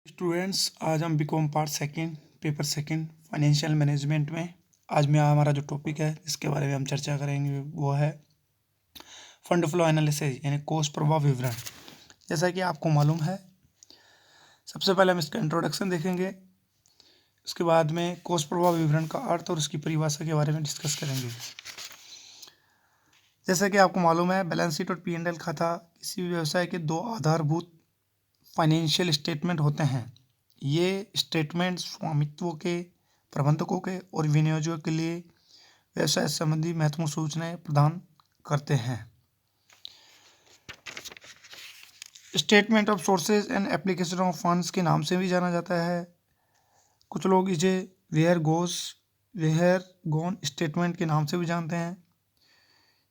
Students, आज हम BCom part second paper second financial management में आज में हमारा जो टॉपिक है इसके बारे में हम चर्चा करेंगे वो है फंड फ्लो एनालिसिस यानी कोष प्रवाह विवरण। जैसा कि आपको मालूम है, सबसे पहले हम इसका इंट्रोडक्शन देखेंगे, उसके बाद में कोष प्रवाह विवरण का अर्थ और उसकी परिभाषा के बारे में डिस्कस करेंगे। जैसा कि आपको मालूम है, बैलेंस शीट और P&L खाता किसी भी व्यवसाय के दो आधारभूत फाइनेंशियल स्टेटमेंट होते हैं। ये स्टेटमेंट स्वामित्व के, प्रबंधकों के और विनियोजकों के लिए व्यवसाय संबंधी महत्वपूर्ण सूचनाएं प्रदान करते हैं। Statement of sources and application of funds के नाम से भी जाना जाता है। कुछ लोग इसे वेयर गोन स्टेटमेंट के नाम से भी जानते हैं।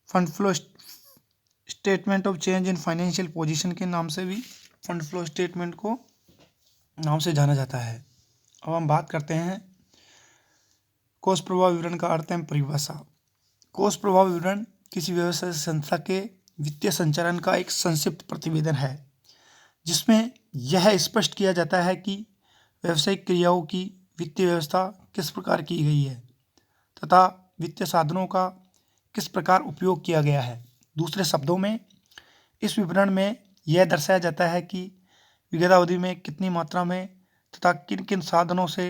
Fund flow statement of change in financial position के नाम से भी फंड फ्लो स्टेटमेंट को नाम से जाना जाता है। अब हम बात करते हैं कोष प्रवाह विवरण का अर्थ एवं परिभाषा। कोष प्रवाह विवरण किसी व्यवसाय संस्था के वित्तीय संचालन का एक संक्षिप्त प्रतिवेदन है, जिसमें यह स्पष्ट किया जाता है कि व्यावसायिक क्रियाओं की वित्तीय व्यवस्था किस प्रकार की गई है तथा वित्तीय साधनों का किस प्रकार उपयोग किया गया है। दूसरे शब्दों में, इस विवरण में यह दर्शाया जाता है कि विगत अवधि में कितनी मात्रा में तथा किन किन साधनों से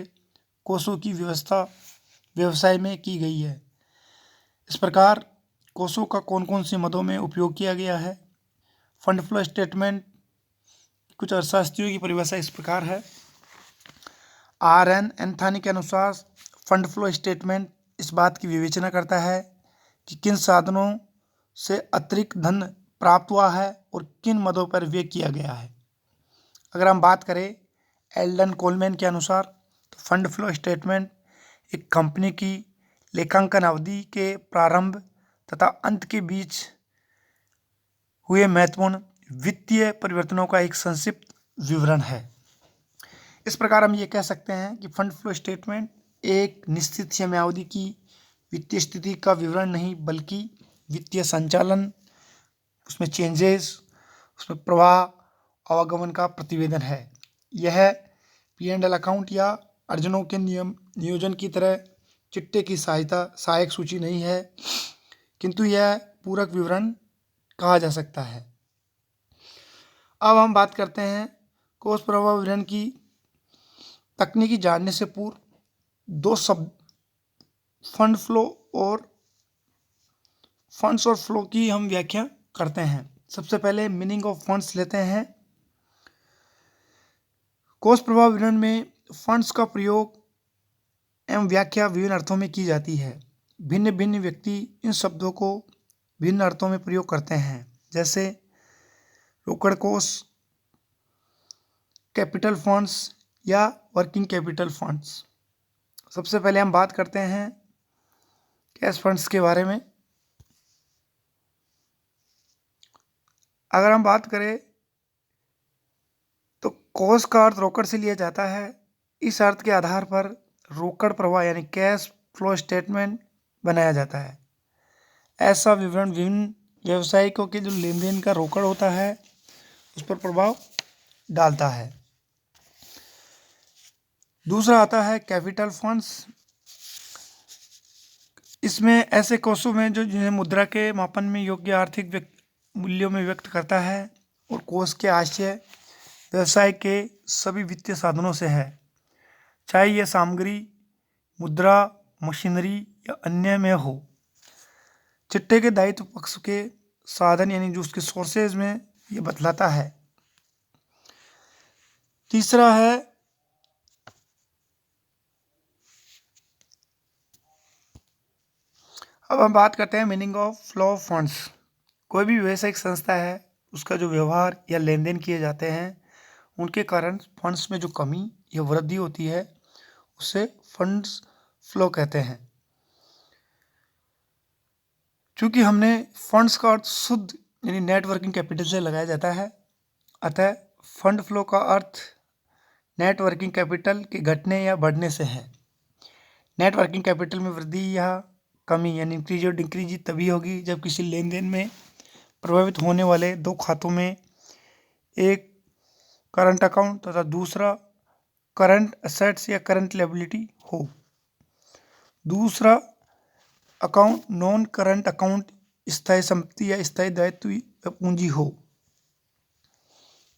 कोषों की व्यवस्था व्यवसाय में की गई है। इस प्रकार कोषों का कौन कौन से मदों में उपयोग किया गया है। फंड फ्लो स्टेटमेंट कुछ अर्थशास्त्रियों की परिभाषा इस प्रकार है। R.N. एंथनी के अनुसार फंड फ्लो स्टेटमेंट इस बात की विवेचना करता है कि किन साधनों से अतिरिक्त धन प्राप्त हुआ है और किन मदों पर व्यय किया गया है। अगर हम बात करें एल्डन कोलमैन के अनुसार, तो फंड फ्लो स्टेटमेंट एक कंपनी की लेखांकन अवधि के प्रारंभ तथा अंत के बीच हुए महत्वपूर्ण वित्तीय परिवर्तनों का एक संक्षिप्त विवरण है। इस प्रकार हम ये कह सकते हैं कि फंड फ्लो स्टेटमेंट एक निश्चित समयावधि की वित्तीय स्थिति का विवरण नहीं, बल्कि वित्तीय संचालन, उसमें चेंजेस, उसमें प्रवाह, आवागमन का प्रतिवेदन है। यह P&L अकाउंट या अर्जनों के नियोजन की तरह चिट्टे की सहायक सूची नहीं है, किंतु यह पूरक विवरण कहा जा सकता है। अब हम बात करते हैं कोष प्रवाह विवरण की तकनीकी जानने से पूर्व दो शब्द फंड्स और फ्लो की हम व्याख्या करते हैं। सबसे पहले मीनिंग ऑफ फंड्स लेते हैं। कोष प्रवाह विवरण में फंड्स का प्रयोग एवं व्याख्या विभिन्न अर्थों में की जाती है। भिन्न भिन्न व्यक्ति इन शब्दों को भिन्न अर्थों में प्रयोग करते हैं, जैसे रोकड़ कोष, कैपिटल फंड्स या वर्किंग कैपिटल फंड्स। सबसे पहले हम बात करते हैं कैश फंड्स के बारे में। अगर हम बात करें तो कोष का अर्थ रोकड़ से लिया जाता है। इस अर्थ के आधार पर रोकड़ प्रवाह यानी कैश फ्लो स्टेटमेंट बनाया जाता है। ऐसा विवरण विभिन्न व्यवसायिकों के जो लेन देन का रोकड़ होता है उस पर प्रभाव डालता है। दूसरा आता है कैपिटल फंड्स। इसमें ऐसे कोषों में जिन्हें मुद्रा के मापन में योग्य आर्थिक मूल्यों में व्यक्त करता है, और कोष के आशय व्यवसाय के सभी वित्तीय साधनों से है, चाहे यह सामग्री, मुद्रा, मशीनरी या अन्य में हो। चिट्टे के दायित्व पक्ष के साधन यानी जो उसके सोर्सेज में ये बतलाता है। तीसरा है अब हम बात करते हैं meaning of flow of funds. कोई भी व्यवसायिक संस्था है, उसका जो व्यवहार या लेन देन किए जाते हैं, उनके कारण फंड्स में जो कमी या वृद्धि होती है उसे फंड्स फ्लो कहते हैं। चूँकि हमने फंड्स का अर्थ शुद्ध यानी नेट वर्किंग कैपिटल से लगाया जाता है, अतः फंड फ्लो का अर्थ नेट वर्किंग कैपिटल के घटने या बढ़ने से है। नेट वर्किंग कैपिटल में वृद्धि या कमी यानी इंक्रीज और डिक्रीज तभी होगी जब किसी लेन देन में प्रभावित होने वाले दो खातों में एक करंट अकाउंट तथा दूसरा करंट असेट्स या करंट लायबिलिटी हो। दूसरा अकाउंट नॉन करंट अकाउंट स्थायी संपत्ति या स्थायी दायित्व या पूंजी हो।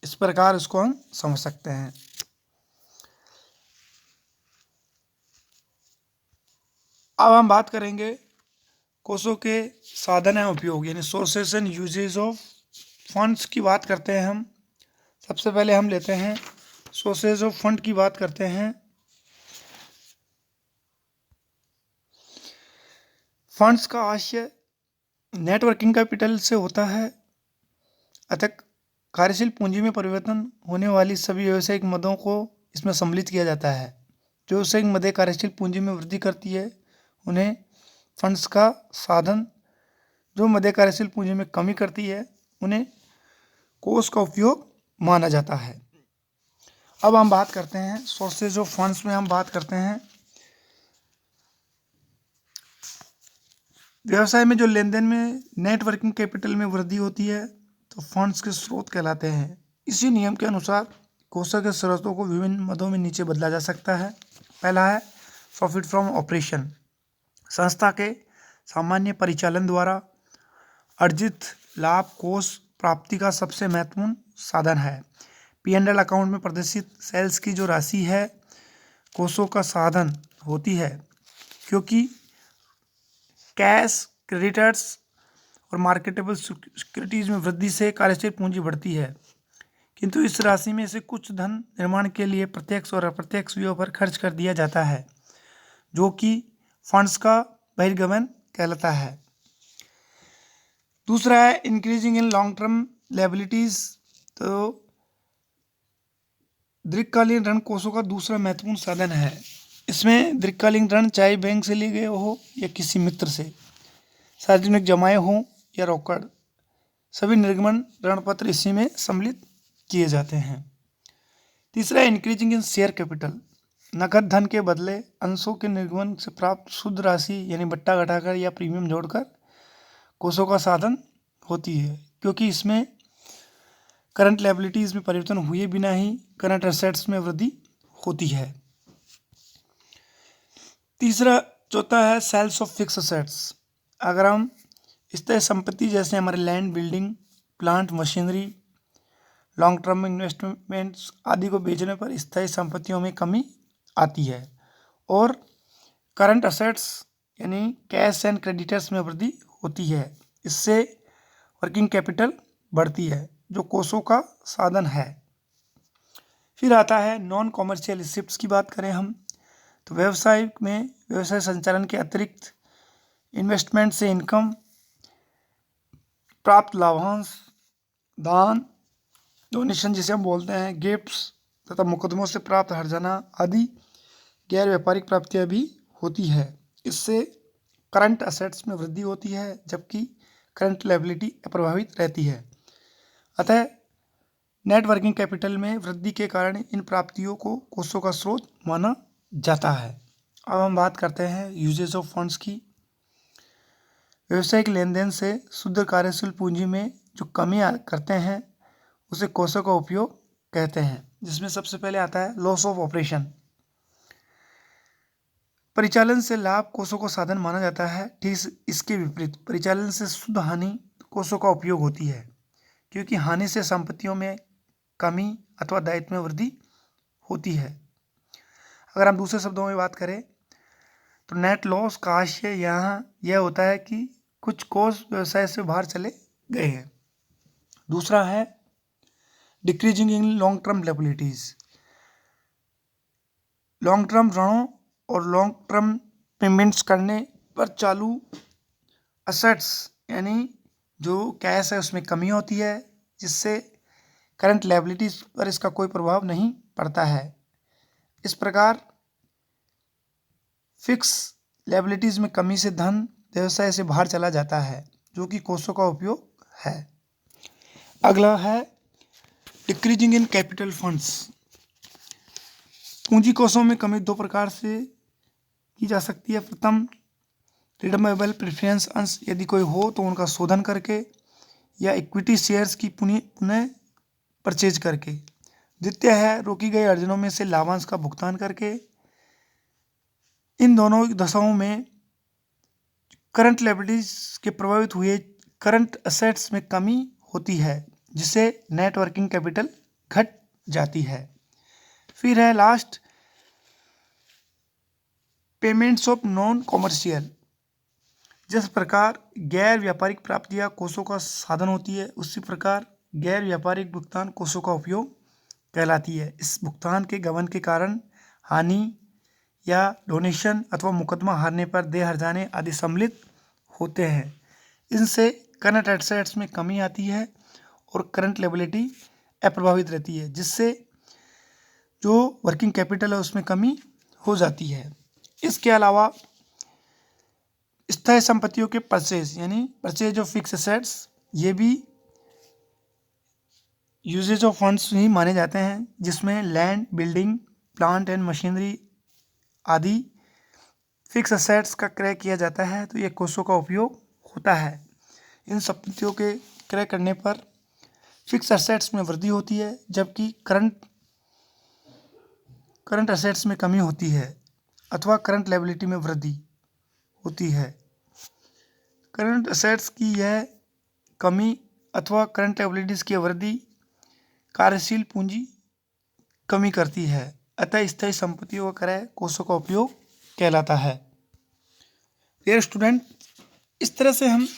इस प्रकार इसको हम समझ सकते हैं। अब हम बात करेंगे कोषों के साधन एवं उपयोग यानी sources and usages of funds की बात करते हैं हम। सबसे पहले हम लेते हैं सोर्सेज ऑफ फंड की बात करते हैं। फंड्स का आशय नेट वर्किंग कैपिटल से होता है, अतः कार्यशील पूंजी में परिवर्तन होने वाली सभी व्यावसायिक मदों को इसमें सम्मिलित किया जाता है। जो व्यावसायिक मदें कार्यशील पूंजी में वृद्धि करती है उन्हें फंड्स का साधन, जो मदें कार्यशील पूंजी में कमी करती है उन्हें कोष का उपयोग माना जाता है। अब हम बात करते हैं सोर्सेज ऑफ फंड्स में हम बात करते हैं व्यवसाय में जो लेन देन में नेट वर्किंग कैपिटल में वृद्धि होती है तो फंड्स के स्रोत कहलाते हैं। इसी नियम के अनुसार कोषों के स्रोतों को विभिन्न मदों में नीचे बदला जा सकता है। पहला है प्रॉफिट फ्रॉम ऑपरेशन। संस्था के सामान्य परिचालन द्वारा अर्जित लाभ कोष प्राप्ति का सबसे महत्वपूर्ण साधन है। P&L अकाउंट में प्रदर्शित सेल्स की जो राशि है कोषों का साधन होती है, क्योंकि कैश, क्रेडिटर्स और मार्केटेबल सिक्योरिटीज में वृद्धि से कार्यशील पूंजी बढ़ती है, किंतु इस राशि में से कुछ धन निर्माण के लिए प्रत्यक्ष और अप्रत्यक्ष व्ययों पर खर्च कर दिया जाता है, जो कि फंड्स का बहिर्गमन कहलाता है। दूसरा है increasing in long term liabilities. तो दीर्घकालीन ऋण कोषों का दूसरा महत्वपूर्ण साधन है। इसमें दीर्घकालीन ऋण चाहे बैंक से लिए गए हो या किसी मित्र से, सार्वजनिक जमाएं हों या रोकड़, सभी निर्गमन ऋण पत्र इसी में सम्मिलित किए जाते हैं। तीसरा है इंक्रीजिंग इन शेयर कैपिटल। नकद धन के बदले अंशों के निर्गमन से प्राप्त शुद्ध राशि यानी बट्टा घटाकर या प्रीमियम जोड़कर कोषों का साधन होती है, क्योंकि इसमें करंट लायबिलिटीज में परिवर्तन हुए बिना ही करंट एसेट्स में वृद्धि होती है। चौथा है सेल्स ऑफ फिक्स एसेट्स। अगर हम स्थायी संपत्ति जैसे हमारे land, building, plant, machinery, long term investments आदि को बेचने पर स्थायी संपत्तियों में कमी आती है और करंट एसेट्स यानी कैश एंड क्रेडिटर्स में वृद्धि होती है। इससे वर्किंग कैपिटल बढ़ती है, जो कोषों का साधन है। फिर आता है नॉन कॉमर्शियल रिसिप्ट्स की बात करें हम तो व्यवसाय में व्यवसाय संचालन के अतिरिक्त इन्वेस्टमेंट से इनकम, प्राप्त लाभांश, दान, डोनेशन जिसे हम बोलते हैं, गिफ्ट्स तथा मुकदमों से प्राप्त हर्जाना आदि गैर व्यापारिक प्राप्तियां भी होती है। इससे करंट एसेट्स में वृद्धि होती है, जबकि करंट लायबिलिटी अप्रभावित रहती है। अतः नेट वर्किंग कैपिटल में वृद्धि के कारण इन प्राप्तियों को कोषों का स्रोत माना जाता है। अब हम बात करते हैं यूजेज ऑफ फंड्स की। व्यावसायिक लेन देन से शुद्ध कार्यशील पूंजी में जो कमी करते हैं उसे कोषों का उपयोग कहते हैं, जिसमें सबसे पहले आता है लॉस ऑफ ऑपरेशन। परिचालन से लाभ कोषों को साधन माना जाता है। ठीक इसके विपरीत परिचालन से शुद्ध हानि कोषों का उपयोग होती है, क्योंकि हानि से संपत्तियों में कमी अथवा दायित्व में वृद्धि होती है। अगर हम दूसरे शब्दों में बात करें तो नेट लॉस का आशय यहाँ यह होता है कि कुछ कोष व्यवसाय से बाहर चले गए हैं। दूसरा है decreasing in long term liabilities. Long term ऋणों और लॉन्ग टर्म पेमेंट्स करने पर चालू असेट्स यानी जो कैश है उसमें कमी होती है, जिससे करंट लायबिलिटीज पर इसका कोई प्रभाव नहीं पड़ता है। इस प्रकार फिक्स लायबिलिटीज में कमी से धन व्यवसाय से बाहर चला जाता है, जो कि कोषों का उपयोग है। अगला है डिक्रीजिंग इन कैपिटल फंड्स। पूंजी कोषों में कमी दो प्रकार से की जा सकती है। प्रथम रिडमेबल प्रेफरेंस अंश यदि कोई हो तो उनका शोधन करके या इक्विटी शेयर्स की पुनः परचेज करके। द्वितीय है रोकी गई अर्जनों में से लाभांश का भुगतान करके। इन दोनों दशाओं में करंट लायबिलिटीज के प्रभावित हुए करंट असेट्स में कमी होती है, जिससे नेट वर्किंग कैपिटल घट जाती है। फिर है last, payments of non commercial. जिस प्रकार गैर व्यापारिक प्राप्तियां कोषों का साधन होती है, उसी प्रकार गैर व्यापारिक भुगतान कोषों का उपयोग कहलाती है। इस भुगतान के गबन के कारण हानि या डोनेशन अथवा मुकदमा हारने पर देय हर्जाने आदि सम्मिलित होते हैं। इनसे करंट एसेट्स में कमी आती है और करंट लायबिलिटी अप्रभावित रहती है, जिससे जो वर्किंग कैपिटल है उसमें कमी हो जाती है। इसके अलावा स्थायी संपत्तियों के परचेज यानी परचेज ऑफ फिक्स एसेट्स, ये भी यूजेज ऑफ फंड्स ही माने जाते हैं, जिसमें land, building, plant and machinery आदि फिक्स एसेट्स का क्रय किया जाता है, तो ये कोषों का उपयोग होता है। इन संपत्तियों के क्रय करने पर फिक्स एसेट्स में वृद्धि होती है, जबकि करंट एसेट्स में कमी होती है अथवा करंट लायबिलिटी में वृद्धि होती है। करंट एसेट्स की यह कमी अथवा करंट लायबिलिटीज की वृद्धि कार्यशील पूंजी कमी करती है, अतः स्थायी संपत्तियों का क्रय कोषों का उपयोग कहलाता है। डियर स्टूडेंट, इस तरह से हम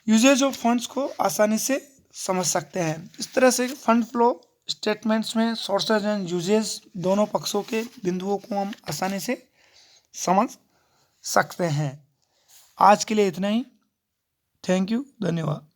यूजेज ऑफ फंड्स को आसानी से समझ सकते हैं। इस तरह से फंड फ्लो स्टेटमेंट्स में सोर्सेज एंड यूजेज दोनों पक्षों के बिंदुओं को हम आसानी से समझ सकते हैं। आज के लिए इतना ही। थैंक यू, धन्यवाद।